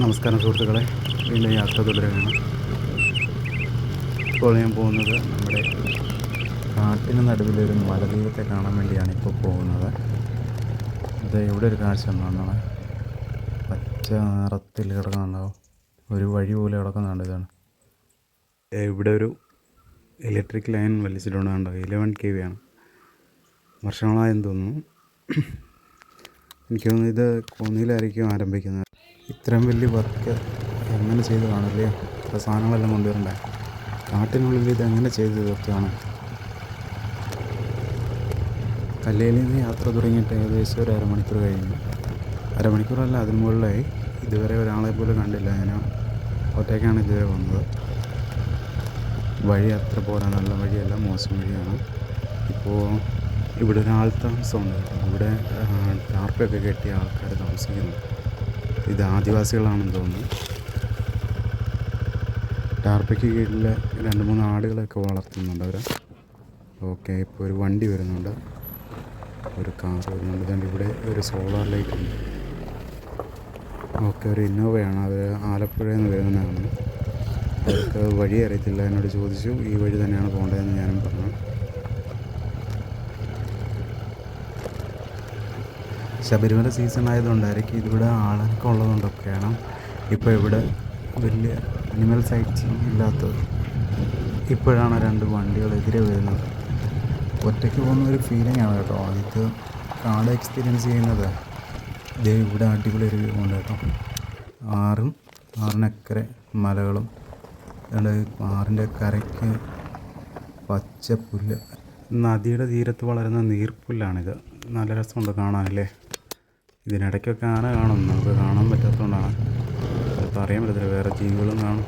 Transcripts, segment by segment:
നമസ്കാരം സുഹൃത്തുക്കളെ, വീണ്ടും യാത്ര തുടരുകയാണ്. ഇപ്പോൾ ഞാൻ പോകുന്നത് നമ്മുടെ കാട്ടിന് നടുവിലൊരു മലദൈവത്തെ കാണാൻ വേണ്ടിയാണ് ഇപ്പോൾ പോകുന്നത്. ഇത് ഇവിടെ ഒരു കാഴ്ച ഒന്നാണ്, പച്ച നിറത്തിൽ കിടക്കുന്നുണ്ടാവും, ഒരു വഴി പോലെ കിടക്കുന്നുണ്ട്. ഇതാണ് ഇവിടെ ഒരു ഇലക്ട്രിക് ലൈൻ വലിച്ചിട്ടുണ്ടോ, 11 kV ആണ്. വർഷങ്ങളായെന്ന് തോന്നുന്നു. എനിക്ക് തോന്നുന്നു ഇത് കോന്നിയിലായിരിക്കും ആരംഭിക്കുന്നത്. ഇത്രയും വലിയ വർക്ക് എങ്ങനെ ചെയ്ത് കാണില്ലേ? ഇത്ര സാധനങ്ങളെല്ലാം കൊണ്ടുവരണ്ടേ? കാട്ടിനുള്ളിൽ ഇതെങ്ങനെ ചെയ്ത് തീർത്താണ്? കല്ലേലിൽ നിന്ന് യാത്ര തുടങ്ങിയിട്ട് ഏകദേശം ഒരു അരമണിക്കൂർ കഴിഞ്ഞു. അരമണിക്കൂറല്ല, അതിന് മുകളിലായി. ഇതുവരെ ഒരാളെ പോലും കണ്ടില്ല. ഞാൻ ഒറ്റയ്ക്കാണ് ഇതുവരെ വന്നത്. വഴി അത്ര പോരാ, നല്ല വഴിയല്ല, മോശം വഴിയാണ്. ഇപ്പോൾ ഇവിടെ ഒരു ആൾ താമസമുണ്ട് കേട്ടോ. ഇവിടെ ടാർപ്പൊക്കെ കെട്ടിയ ആൾക്കാർ താമസിക്കുന്നു. ഇത് ആദിവാസികളാണെന്ന് തോന്നുന്നു. ടാർപ്പയ്ക്ക് കീഴിൽ 2-3 ആടുകളൊക്കെ വളർത്തുന്നുണ്ട് അവർ. ഓക്കെ, ഇപ്പോൾ ഒരു വണ്ടി വരുന്നുണ്ട്, ഒരു കാർ വരുന്നുണ്ട്. ഇതുകൊണ്ട് ഇവിടെ ഒരു സോളാർ ലൈറ്റ് ഉണ്ട്. ഓക്കെ, ഒരു ഇന്നോവയാണ്. അവർ ആലപ്പുഴയിൽ നിന്ന് വരുന്നതാണ്. അവർക്ക് വഴി അറിയത്തില്ല. എന്നോട് ചോദിച്ചു ഈ വഴി തന്നെയാണ് പോകേണ്ടതെന്ന് ഞാനും പറഞ്ഞു. ശബരിമല സീസൺ ആയതുകൊണ്ടായിരിക്കും ഇതിവിടെ ആളൊക്കെ ഉള്ളതുകൊണ്ടൊക്കെയാണ് ഇപ്പോൾ ഇവിടെ വലിയ അനിമൽ സൈറ്റ്സിങ് ഇല്ലാത്തത്. ഇപ്പോഴാണ് 2 വണ്ടികൾ എതിരെ വരുന്നത്. ഒറ്റയ്ക്ക് പോകുന്ന ഒരു ഫീലിംഗ് ആണ് കേട്ടോ. ഇത് കാട് എക്സ്പീരിയൻസ് ചെയ്യുന്നത്. ഇതേ ഇവിടെ അടിപൊളി ഒരു വ്യൂ ഉണ്ട് കേട്ടോ. ആറിനക്കരെ മലകളും, ആറിൻ്റെ കരയ്ക്ക് പച്ച പുല്ല്. നദിയുടെ തീരത്ത് വളരുന്ന നീർപ്പുല്ലാണിത്. നല്ല രസമുണ്ട് കാണാനല്ലേ? ഇതിനിടയ്ക്കൊക്കെ ആന കാണും, നമുക്ക് കാണാൻ പറ്റാത്തതുകൊണ്ടാണ്. ചിലപ്പോൾ അറിയാൻ പറ്റത്തില്ല, വേറെ ജീവികളും കാണും.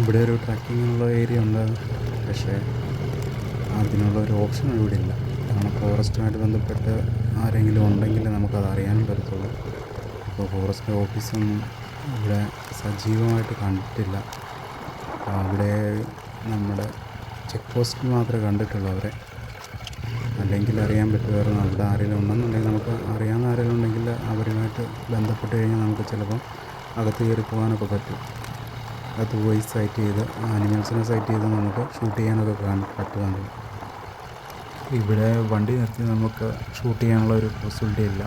ഇവിടെ ഒരു ട്രക്കിങ്ങിനുള്ള ഏരിയ ഉണ്ട്, പക്ഷേ അതിനുള്ള ഒരു ഓപ്ഷൻ ഇവിടെ ഇല്ല. കാരണം ഫോറസ്റ്റുമായിട്ട് ബന്ധപ്പെട്ട് ആരെങ്കിലും ഉണ്ടെങ്കിൽ നമുക്കത് അറിയാനും പറ്റത്തുള്ളൂ. ഇപ്പോൾ ഫോറസ്റ്റ് ഓഫീസൊന്നും ഇവിടെ സജീവമായിട്ട് കണ്ടിട്ടില്ല. അവിടെ നമ്മുടെ ചെക്ക് പോസ്റ്റിൽ മാത്രമേ കണ്ടിട്ടുള്ളൂ അവരെ. അല്ലെങ്കിൽ അറിയാൻ പറ്റുമായിരുന്നു. അവിടെ ആരെങ്കിലും ഉണ്ടെന്നുണ്ടെങ്കിൽ, നമുക്ക് അറിയാവുന്ന ആരെങ്കിലും ഉണ്ടെങ്കിൽ അവരുമായിട്ട് ബന്ധപ്പെട്ട് കഴിഞ്ഞാൽ നമുക്ക് ചിലപ്പം അകത്ത് കയറി പോകാനൊക്കെ പറ്റും. അകത്ത് പോയി സൈറ്റ് ചെയ്ത് ആനിമൽസിനെ സൈറ്റ് ചെയ്ത് നമുക്ക് ഷൂട്ട് ചെയ്യാനൊക്കെ പറ്റുന്നുണ്ട്. ഇവിടെ വണ്ടി നിർത്തി നമുക്ക് ഷൂട്ട് ചെയ്യാനുള്ള ഒരു പോസിബിലിറ്റി ഇല്ല.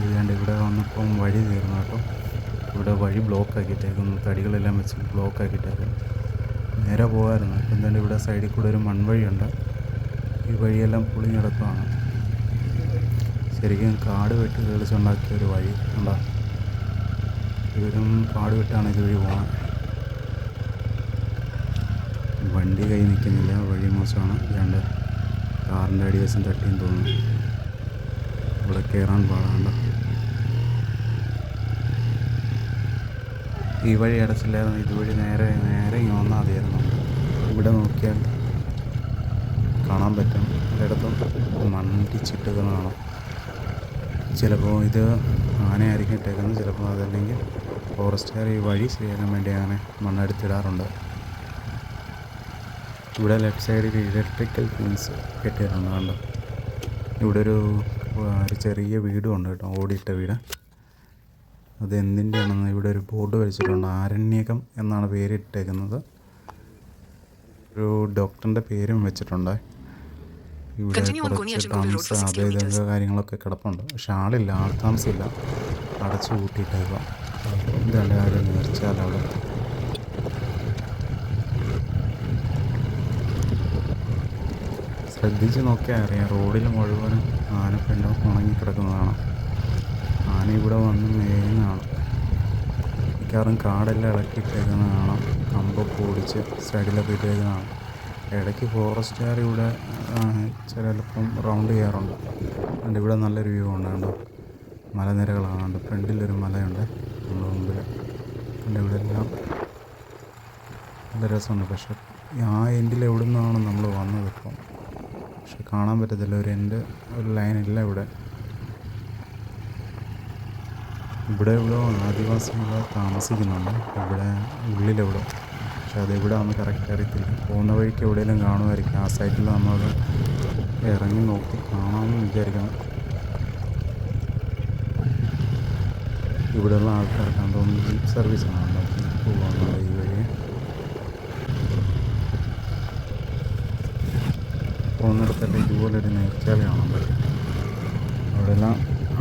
ഇതുകൊണ്ട് ഇവിടെ വന്നപ്പം വഴി തീർന്നു കേട്ടോ. ഇവിടെ വഴി ബ്ലോക്ക് ആക്കിയിട്ടേക്കുന്നു, തടികളെല്ലാം വെച്ച് ബ്ലോക്ക് ആക്കിയിട്ടേക്കുന്നു. നേരെ പോകാമായിരുന്നു. ഇപ്പം എന്തായാലും ഇവിടെ സൈഡിൽ കൂടെ ഒരു മൺവഴിയുണ്ട്. ഈ വഴിയെല്ലാം പൊളിഞ്ഞ് കിടക്കുകയാണ്. ശരിക്കും കാട് വെട്ടി തെളിച്ചുണ്ടാക്കിയ ഒരു വഴി ഉണ്ടോ? ഇവരും കാട് വെട്ടാണ് ഇതുവഴി പോകാൻ. വണ്ടി കൈ നിൽക്കുന്നില്ല, വഴി മോശമാണ്. രണ്ട് കാറിൻ്റെ അടിവശം തട്ടിയെന്ന് തോന്നുന്നു. ഇവിടെ കയറാൻ പാടാണ്ട. ഈ വഴി അടച്ചില്ലായിരുന്നു, ഇതുവഴി നേരെ ഇങ്ങനെ വന്നാൽ മതിയായിരുന്നു. ഇവിടെ നോക്കിയാൽ കാണാൻ പറ്റും, ഒരിടത്തും മണ്ണിടിച്ചിട്ടേക്കുന്നത് കാണാം. ചിലപ്പോൾ ഇത് ആനയായിരിക്കും ഇട്ടേക്കുന്നത്, ചിലപ്പോൾ അതല്ലെങ്കിൽ ഫോറസ്റ്റുകാർ ഈ വഴി ശരിയാക്കാൻ വേണ്ടി അങ്ങനെ മണ്ണെടുത്തിടാറുണ്ട്. ഇവിടെ ലെഫ്റ്റ് സൈഡിൽ ഇലക്ട്രിക്കൽ ഫെൻസ് കെട്ടിയിട്ടുണ്ട് കണ്ടോ. ഇവിടെ ഒരു ചെറിയ വീടും ഉണ്ട് കേട്ടോ, ഓടിയിട്ട വീട്. അത് എന്തിൻ്റെയാണെന്ന് ഇവിടെ ഒരു ബോർഡ് വെച്ചിട്ടുണ്ട്. ആരണ്യകം എന്നാണ് പേരിട്ടേക്കുന്നത്. ഒരു ഡോക്ടറിൻ്റെ പേരും വെച്ചിട്ടുണ്ട്. ഇവിടെ കുറച്ച് ഡ്രംസ് അത് ഇതൊക്കെ കാര്യങ്ങളൊക്കെ കിടപ്പുണ്ട്, പക്ഷെ ആളില്ല, ആൾ താമസമില്ല, അടച്ചു കൂട്ടിയിട്ടേക്കുക. ഇതല്ല കാര്യം, നേർച്ചാലവിടെ ശ്രദ്ധിച്ച് നോക്കിയാൽ അറിയാം. റോഡിൽ മുഴുവനും ആനപ്പിണ്ടം ഉണങ്ങിക്കിടക്കുന്നതാണ്. ആന ഇവിടെ വന്ന് മേയുന്നതാണ്. മിക്കവാറും കാടെല്ലാം ഇളക്കിയിട്ടേക്കുന്ന കാണാം, കമ്പൊക്കെ ഓടിച്ച് സൈഡിലൊക്കെ ഇട്ടേക്കുന്നതാണ്. ഇടയ്ക്ക് ഫോറസ്റ്റുകാർ ഇവിടെ ചിലപ്പം റൗണ്ട് ചെയ്യാറുണ്ട്. അതുകൊണ്ട് ഇവിടെ നല്ലൊരു വ്യൂ ഉണ്ട് കണ്ടോ. മലനിരകളാണ്, ഫ്രണ്ടിലൊരു മലയുണ്ട് നമ്മുടെ മുമ്പിൽ. അതുകൊണ്ട് ഇവിടെ എല്ലാം നല്ല രസമുണ്ട്. പക്ഷെ ആ എൻഡിൽ എവിടെ നിന്നാണ് നമ്മൾ വന്നത് ഇപ്പം, പക്ഷെ കാണാൻ പറ്റത്തില്ല. ഒരു ലൈനില്ല ഇവിടെ. ഇവിടെ ആദിവാസികൾ താമസിക്കുന്നുണ്ട്, ഇവിടെ ഉള്ളിലെവിടെ, പക്ഷെ അതെവിടെ ആണെന്ന് കറക്റ്റ് അറിയത്തില്ല. പോകുന്ന വഴിക്ക് എവിടെയെങ്കിലും കാണുമായിരിക്കും. ആ സൈറ്റിൽ നമ്മൾ ഇറങ്ങി നോക്കി കാണാമെന്ന് വിചാരിക്കണം. ഇവിടെയുള്ള ആൾക്കാർക്കാണ് തോന്നുന്നു ജീപ്പ് സർവീസാണല്ലോ, ജീപ്പ് പോകുന്നുണ്ട് ഈ വഴി. പോകുന്നിടത്തല്ല ഇതുപോലൊരു നീർച്ചാൽ കാണാൻ പറ്റും. അവിടെയെല്ലാം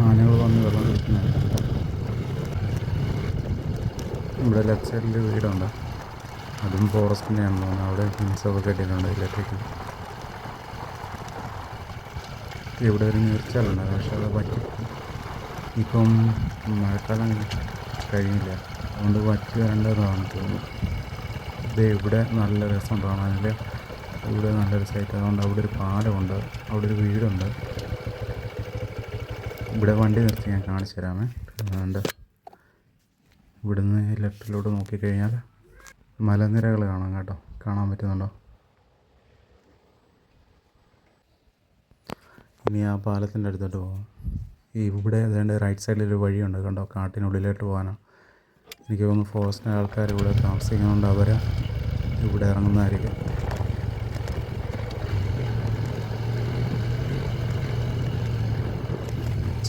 ആനകൾ വന്ന് വെള്ളം കുടിക്കുന്നതാണ്. ഇവിടെ ലെഫ്റ്റ് സൈഡിൽ വീടുണ്ട്, അതും ഫോറസ്റ്റിൻ്റെ ആണെന്ന് തോന്നുന്നു. അവിടെ ഫെൻസൊക്കെ കെട്ടിയിട്ടുണ്ട് ഇലക്ട്രിക്കൽ. ഇവിടെ ഒരു നീർച്ചാലുണ്ട്, പക്ഷേ അത് പറ്റി ഇപ്പം മഴക്കാലം കഴിഞ്ഞില്ല, അതുകൊണ്ട് വറ്റി വരേണ്ടതാണ് തോന്നുന്നു. ഇത് ഇവിടെ നല്ല രസം കാണാനില്ല, ഇവിടെ നല്ലൊരു സൈറ്റ്. അതുകൊണ്ട് അവിടെ ഒരു പാലമുണ്ട്, അവിടെ ഒരു വീടുണ്ട്. ഇവിടെ വണ്ടി നിർത്തി ഞാൻ കാണിച്ചു തരാമേ. അതുകൊണ്ട് ഇവിടുന്ന് ലെഫ്റ്റിലോട്ട് നോക്കിക്കഴിഞ്ഞാൽ മലനിരകൾ കാണാം കേട്ടോ, കാണാൻ പറ്റുന്നുണ്ടോ? ഇനി ആ പാലത്തിൻ്റെ അടുത്തോട്ട് പോകാം. ഇവിടെ അതിൻ്റെ റൈറ്റ് സൈഡിലൊരു വഴിയുണ്ട് കണ്ടോ, കാട്ടിനുള്ളിലോട്ട് പോകാനാണ്. എനിക്ക് തോന്നുന്നു ഫോറസ്റ്റിൻ്റെ ആൾക്കാർ ഇവിടെ താമസിക്കുന്നതുകൊണ്ട് അവർ ഇവിടെ ഇറങ്ങുന്നതായിരിക്കും.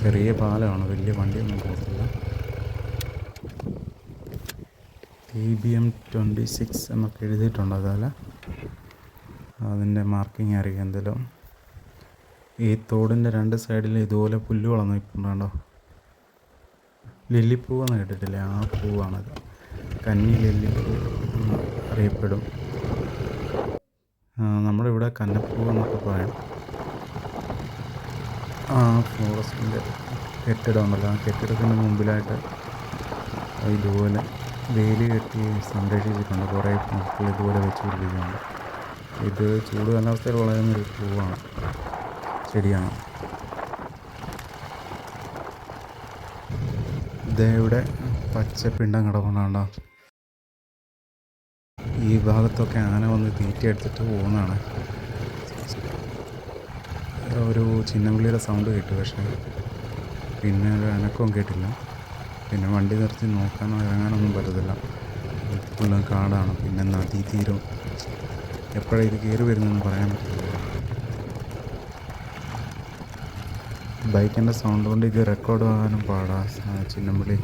ചെറിയ പാലമാണ്, വലിയ വണ്ടിയൊന്നും പോകത്തില്ല. TBM 26 എന്നൊക്കെ എഴുതിയിട്ടുണ്ട്, അതല്ല അതിൻ്റെ മാർക്കിംഗ് ആയിരിക്കും എന്തെങ്കിലും. ഈ തോടിൻ്റെ രണ്ട് സൈഡിൽ ഇതുപോലെ പുല്ല് വളർന്നു നിൽപ്പുണ്ടോ? ലില്ലിപ്പൂവെന്ന് കേട്ടിട്ടില്ലേ? ആ പൂവാണത്, കന്നി ലില്ലിപ്പൂ എന്ന് അറിയപ്പെടും. നമ്മളിവിടെ കന്നപ്പൂ എന്നൊക്കെ പറയും. ആ ഫോറസ്റ്റിൻ്റെ കെട്ടിടം ഉണ്ടല്ലോ, ആ കെട്ടിടത്തിൻ്റെ മുമ്പിലായിട്ട് ഇതുപോലെ വേലി കെട്ടി സംരക്ഷിച്ചിട്ടുണ്ട്. കുറേ പൂക്കൾ ഇതുപോലെ വെച്ച് പിടിപ്പിക്കുന്നുണ്ട്. ഇത് ചൂട് കാലാവസ്ഥയിൽ വളരുന്നൊരു പൂവാണ്, ചെടിയാണ്. ഇവിടെ പച്ച പിണ്ടം കിടപ്പുണ്ടോ? ഈ ഭാഗത്തൊക്കെ ആന വന്ന് തീറ്റ എടുത്തിട്ട് പോകുന്നതാണ്. ഒരു ചിന്നംകിളിയുടെ സൗണ്ട് കേട്ടു, പക്ഷേ പിന്നെ ഒരു അനക്കവും കേട്ടില്ല. പിന്നെ വണ്ടി നിർത്തി നോക്കാനോ ഇറങ്ങാനൊന്നും പറ്റത്തില്ല, ഫുള്ളും കാടാണ്. പിന്നെ നദീതീരം, എപ്പോഴാണ് ഇത് കയറി വരുന്നതെന്ന് പറയാൻ പറ്റില്ല. ബൈക്കിൻ്റെ സൗണ്ട് കൊണ്ട് ഇത് റെക്കോർഡ് ആകാനും പാടാ. ചിന്നംകിളി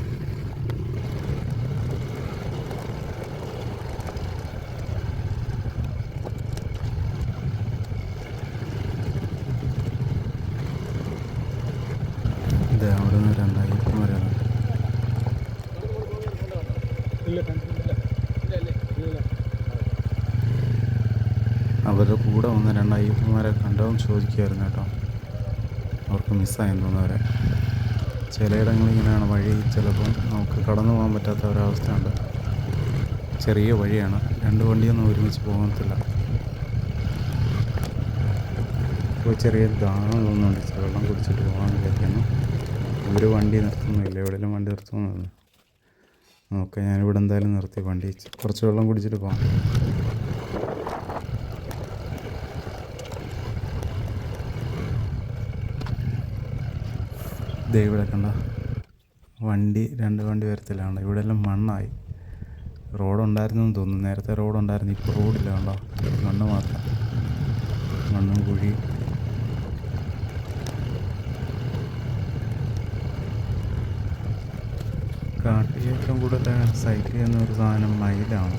അവിടെ നിന്ന് രണ്ടായിരം വരെയാണ്. അവരുടെ കൂടെ വന്ന രണ്ടയ്യപ്പന്മാരെ കണ്ടതും ചോദിക്കുമായിരുന്നു കേട്ടോ, അവർക്ക് മിസ്സായെന്ന് തോന്നുന്നവരെ. ചിലയിടങ്ങളിൽ ഇങ്ങനെയാണ് വഴി, ചിലപ്പം നമുക്ക് കടന്നു പോകാൻ പറ്റാത്ത ഒരവസ്ഥയുണ്ട്. ചെറിയ വഴിയാണ്, രണ്ട് വണ്ടിയൊന്നും ഒരുമിച്ച് പോകത്തില്ല. ഇപ്പോൾ ചെറിയ ദാഹം തോന്നുന്നുണ്ട്, വെള്ളം കുടിച്ചിട്ട് പോകാൻ വിചാരിക്കുന്നു. ഇവർ വണ്ടി നിർത്തുന്നില്ല, എവിടെയെങ്കിലും വണ്ടി നിർത്തുന്നില്ല. ഓക്കെ, ഞാനിവിടെ എന്തായാലും നിർത്തി വണ്ടി, കുറച്ച് വെള്ളം കുടിച്ചിട്ട് പോകാം. ഇവിടെ കണ്ട വണ്ടി, രണ്ട് വണ്ടി വരത്തിലാണ്. ഇവിടെ എല്ലാം മണ്ണായി. റോഡുണ്ടായിരുന്നെന്ന് തോന്നുന്നു, നേരത്തെ റോഡുണ്ടായിരുന്നു, ഇപ്പോൾ റോഡില്ല കണ്ടോ, മണ്ണ് മാത്രം, മണ്ണും കുഴി. കാട്ടിൽ ഏറ്റവും കൂടുതൽ സൈക്കിൾ ചെയ്യുന്ന ഒരു സാധനം മയിലാണ്.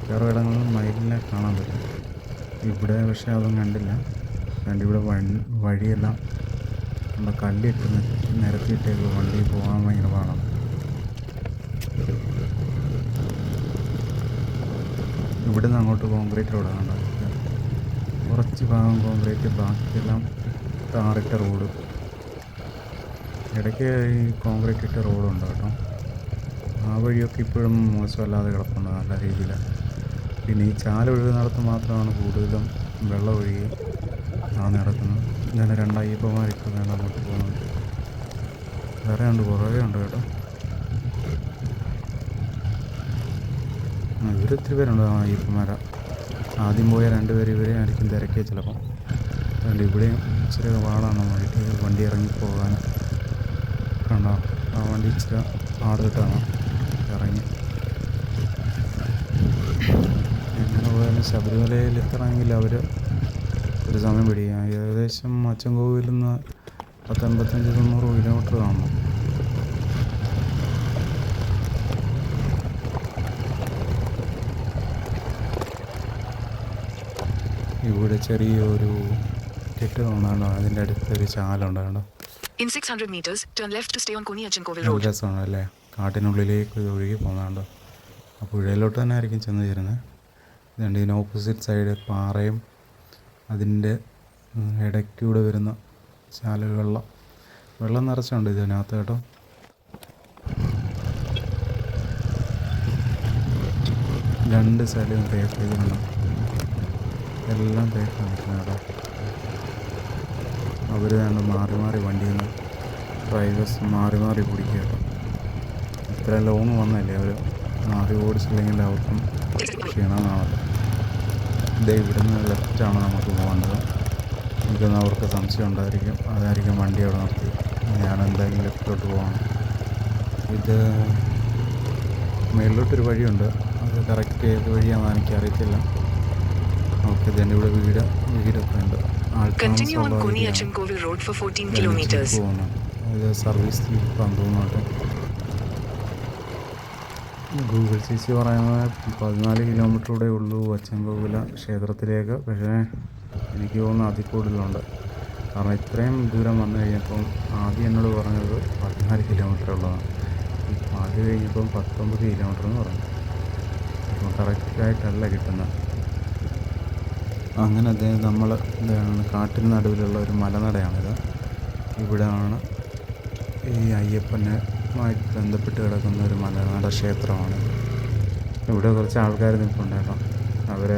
വേറെ ഇടങ്ങളിലും മയിലിനെ കാണാൻ പറ്റും, ഇവിടെ പക്ഷേ അതൊന്നും കണ്ടില്ല. അതുകൊണ്ട് ഇവിടെ വഴിയെല്ലാം നമ്മൾ കല്ലിട്ട് നിരത്തിയിട്ടേക്ക് വണ്ടി പോകാൻ ഭയങ്കര പാടാണ്. ഇവിടുന്ന് അങ്ങോട്ട് കോൺക്രീറ്റ് റോഡാണ്, കുറച്ച് ഭാഗം കോൺക്രീറ്റ്, ബാക്കിയെല്ലാം ടാറിട്ട റോഡ്. ഇടയ്ക്ക് ഈ കോൺക്രീറ്റ് ഇട്ട റോഡുണ്ട് കേട്ടോ. ആ വഴിയൊക്കെ ഇപ്പോഴും മോശമല്ലാതെ കിടപ്പുണ്ട്, നല്ല രീതിയിൽ. പിന്നെ ഈ ചാലൊഴുകുന്നിടത്ത് മാത്രമാണ് കൂടുതലും വെള്ളം ഒഴുകി നടക്കുന്നത്. ഇങ്ങനെ രണ്ടയ്യപ്പന്മാരിപ്പോൾ വേണം അങ്ങോട്ട് പോകുന്നത്. വേറെ ഉണ്ട്, കുറേ ഉണ്ട് കേട്ടോ. ഇവരൊത്തിരി പേരുണ്ട് അയ്യപ്പന്മാരാ. ആദ്യം പോയ രണ്ടുപേരും ഇവരെ ആയിരിക്കും തിരക്കിയ ചിലപ്പം. അതുകൊണ്ട് ഇവിടെയും ഇച്ചിരി പാടാണ് വണ്ടി ഇറങ്ങിപ്പോകാൻ. കണ്ടോ, ആ വണ്ടി ഇച്ചിരി ആടിട്ടാണ് ഇറങ്ങി. എങ്ങനെ പോയാലും ശബരിമലയിൽ എത്തണമെങ്കിൽ അവർ ഒരു സമയം പിടിക്കുക. ഏകദേശം അച്ചൻകോവിലിൽ നിന്ന് 85-90 കിലോമീറ്റർ കാണണം. ഇവിടെ ചെറിയൊരു കെട്ടിടമുണ്ടാകണ്ടോ, അതിൻ്റെ അടുത്തൊരു ചാലുണ്ടാകണ്ടോ. In 600 meters, turn left to stay on Koniyachinkovil നല്ല Road. രസമാണ് അല്ലേ, കാട്ടിനുള്ളിലേക്ക് ഇത് ഒഴുകി പോകുന്നുണ്ടോ. ആ പുഴയിലോട്ട് തന്നെ ആയിരിക്കും ചെന്ന് ചേരുന്നത്. ഇതുണ്ട് ഇതിന് ഓപ്പോസിറ്റ് സൈഡ് പാറയും അതിൻ്റെ ഇടയ്ക്കൂടെ വരുന്ന ചാല് വെള്ളം നിറച്ചുണ്ട് ഇതിനകത്ത് കേട്ടോ. രണ്ട് സൈഡിലും തേക്ക് ചെയ്തിട്ടുണ്ട്, എല്ലാം തേക്ക് നിൽക്കുന്നത് കേട്ടോ. അവർ വേണ്ട മാറി മാറി വണ്ടിയിൽ നിന്ന് ഡ്രൈവേഴ്സ് മാറി മാറി പിടിക്കുക കേട്ടോ. ഇത്ര ലോങ് വന്നല്ലേ, അവർ മാറി ഓടിച്ചില്ലെങ്കിൽ അവർക്കും ക്ഷീണമാണല്ലോ. ഇത് ഇവിടുന്ന് ലെഫ്റ്റാണ് നമുക്ക് പോകേണ്ടത്. എനിക്കൊന്ന് അവർക്ക് സംശയം ഉണ്ടായിരിക്കും, അതായിരിക്കും വണ്ടി അവിടെ നിർത്തി. ഞാൻ എന്തായാലും ലെഫ്റ്റിലോട്ട് പോകണം. ഇത് മേളിലോട്ടൊരു വഴിയുണ്ട്, അത് കറക്റ്റ് ഏത് വഴിയാണെന്ന് എനിക്കറിയത്തില്ല. ഓക്കെ, ഇതെൻ്റെ ഇവിടെ വീടൊക്കെ ഉണ്ട്. Continue on Koniyachinkovil Road for 14 kilometers. ഇത് സർവീസ് തോന്നുന്നു. ഗൂഗിൾ CC പറയുന്നത് 14 കിലോമീറ്ററൂടെ ഉള്ളൂ അച്ചൻകോവില ക്ഷേത്രത്തിലേക്ക്. പക്ഷേ എനിക്ക് തോന്നുന്നു അതിൽ കൂടുതലുണ്ട്. കാരണം ഇത്രയും ദൂരം വന്നു കഴിഞ്ഞപ്പം ആദ്യം എന്നോട് പറഞ്ഞത് 14 കിലോമീറ്റർ ഉള്ളതാണ്. അത് കഴിഞ്ഞപ്പം 19 കിലോമീറ്റർ എന്ന് പറഞ്ഞു. അപ്പോൾ കറക്റ്റായിട്ടല്ല കിട്ടുന്നത്. അങ്ങനെ നമ്മൾ കാട്ടിന് നടുവിലുള്ള ഒരു മലനടയാണിത്. ഇവിടെയാണ് ഈ അയ്യപ്പനുമായിട്ട് ബന്ധപ്പെട്ട് കിടക്കുന്ന ഒരു മലനട ക്ഷേത്രമാണ്. ഇവിടെ കുറച്ച് ആൾക്കാർ നിൽപ്പുണ്ടായിരുന്നു, അവർ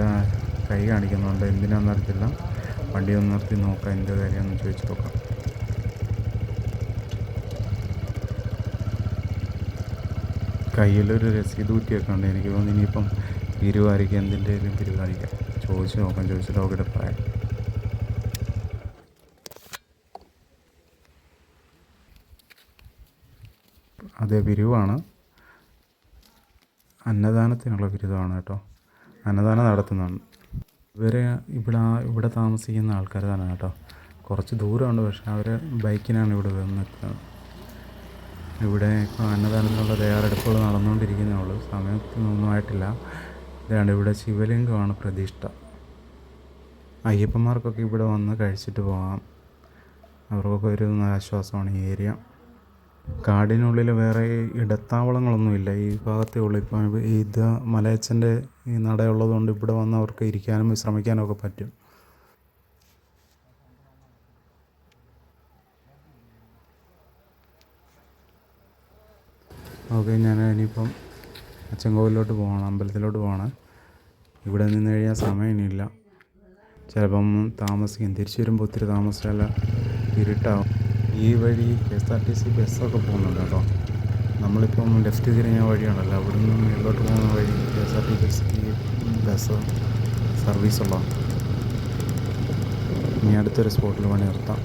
കൈ കാണിക്കുന്നുണ്ട്. എന്തിനാണെന്ന് അറിയത്തില്ല. വണ്ടി ഒന്ന് നിർത്തി നോക്കാം, എന്ത് കാര്യമെന്ന് ചോദിച്ചു നോക്കാം. കയ്യിലൊരു രസീത് കുറ്റിയൊക്കെ ഉണ്ട്. എനിക്ക് തോന്നുന്നു ഇനിയിപ്പം പിരിവായിരിക്കും, എന്തിൻ്റെയും പിരിവായിരിക്കാം. ചോദിച്ചിട്ട് നോക്കിയിട്ട് പറയാം. അതെ, പിരിവാണ്. അന്നദാനത്തിനുള്ള ബിരുദമാണ് കേട്ടോ. അന്നദാനം നടത്തുന്നതാണ്. ഇവിടെ താമസിക്കുന്ന ആൾക്കാർ തന്നെ കേട്ടോ. കുറച്ച് ദൂരമുണ്ട്, പക്ഷേ അവർ ബൈക്കിനാണ് ഇവിടെ വന്നിട്ടുള്ളത്. ഇവിടെ ഇപ്പോൾ അന്നദാനത്തിനുള്ള തയ്യാറെടുപ്പുകൾ നടന്നുകൊണ്ടിരിക്കുന്നേ ഉള്ളൂ, സമയത്തൊന്നും ആയിട്ടില്ല. ഇതാണ് ഇവിടെ ശിവലിംഗമാണ് പ്രതിഷ്ഠ. അയ്യപ്പന്മാർക്കൊക്കെ ഇവിടെ വന്ന് കഴിച്ചിട്ട് പോകാം. അവർക്കൊക്കെ ഒരു ആശ്വാസമാണ് ഈ ഏരിയ. കാടിനുള്ളിൽ വേറെ ഇടത്താവളങ്ങളൊന്നുമില്ല, ഈ ഭാഗത്തേ ഉള്ളൂ. ഇപ്പം ഇത് മലയച്ചൻ്റെ ഈ നടയുള്ളതുകൊണ്ട് ഇവിടെ വന്ന് അവർക്ക് ഇരിക്കാനും വിശ്രമിക്കാനും ഒക്കെ പറ്റും. ഓക്കെ, ഞാൻ ഇനിയിപ്പം അച്ചൻകോവിലോട്ട് പോകണം, അമ്പലത്തിലോട്ട് പോകണം. ഇവിടെ നിന്ന് കഴിഞ്ഞാൽ സമയം ഇനിയില്ല. ചിലപ്പം താമസിക്കും, തിരിച്ചു വരുമ്പോൾ ഒത്തിരി താമസിച്ചാൽ ഇരുട്ടാവും. ഈ വഴി KSRTC ബസ്സൊക്കെ പോകുന്നുണ്ട് കേട്ടോ. നമ്മളിപ്പം ലെഫ്റ്റ് തിരിഞ്ഞ വഴിയാണല്ലോ, അവിടെ നിന്ന് മേലോട്ട് പോകുന്ന വഴി KSRTC ബസ് സർവീസുള്ളതാണ്. ഇനി അടുത്തൊരു സ്പോട്ടിൽ പണി നിർത്താം.